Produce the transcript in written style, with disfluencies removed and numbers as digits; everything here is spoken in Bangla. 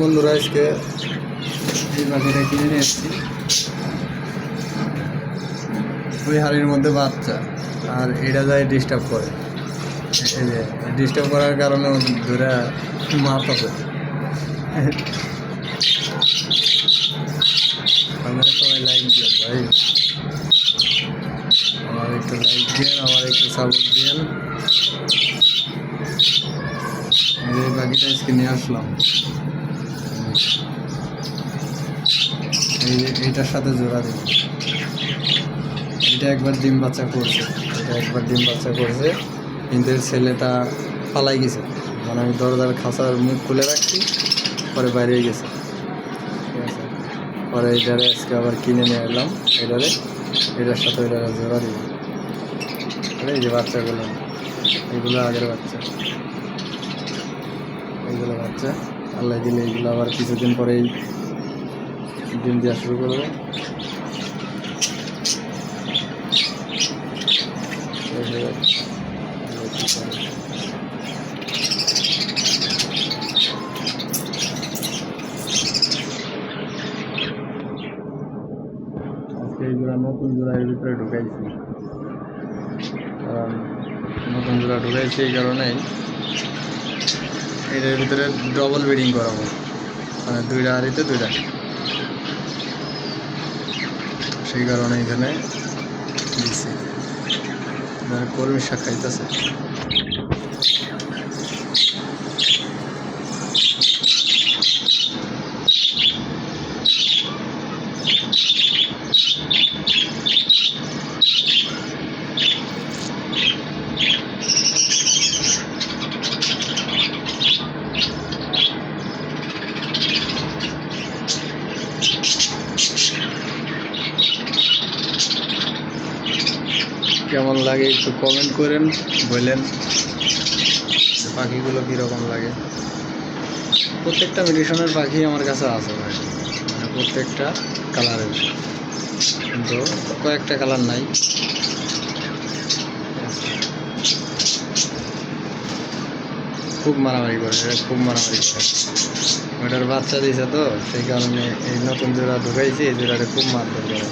বন্ধুরা, আজকে এই পাখিটা কিনে নিয়ে এসেছি। ওই হাড়ির মধ্যে বাচ্চা, আর এটা যায় ডিস্টার্ব করে। এই যে ডিস্টার্ব করার কারণে ধরে মারতেছে। আপনারা সবাই লাইক দিন ভাই, আমার একটু লাইক দিন, আমার একটু সাপোর্ট দিন। এই পাখিটা আজকে নিয়ে আসলাম। এইটার সাথে জোড়া দিন। এটা একবার ডিম বাচ্চা করছে, কিন্তু ছেলেটা পালাই গেছে। মানে আমি দরজার খাঁচার মুখ খুলে রাখছি, পরে বাইরে গেছে। ঠিক আছে, পরে এটারে আজকে আবার কিনে নিয়ে এলাম। এটার সাথে এটারে জোড়া দিব। এই যে বাচ্চাগুলো, এগুলো আগের বাচ্চা, এইগুলো বাচ্চা আল্লাহ দিলে এইগুলো আবার কিছুদিন পরেই ডিম দেওয়া শুরু করবে। আজকে এই জোড়া নতুন জোড়া এর ভিতরে ঢুকাইছি, কারণ নতুন জোড়া ঢুকাইছি এই কারণেই এটার ভিতরে ডবল ব্রিডিং করাবো, মানে দুইটা হাড়িতে দুইটা। সেই কারণে এখানে দিচ্ছি। কর্মী শাক খাইতেছে। কেমন লাগে একটু কমেন্ট করেন, বলেন পাখিগুলো কীরকম লাগে। প্রত্যেকটা মিউটেশনের পাখি আমার কাছে আছে ভাই, মানে প্রত্যেকটা কালারের, কিন্তু কয়েকটা কালার নাই। খুব মারামারি করে, ওটার বাচ্চা দিয়েছে তো, সেই কারণে এই নতুন জোড়া ঢুকাইছি, এই জোড়াটা খুব মারধর করে।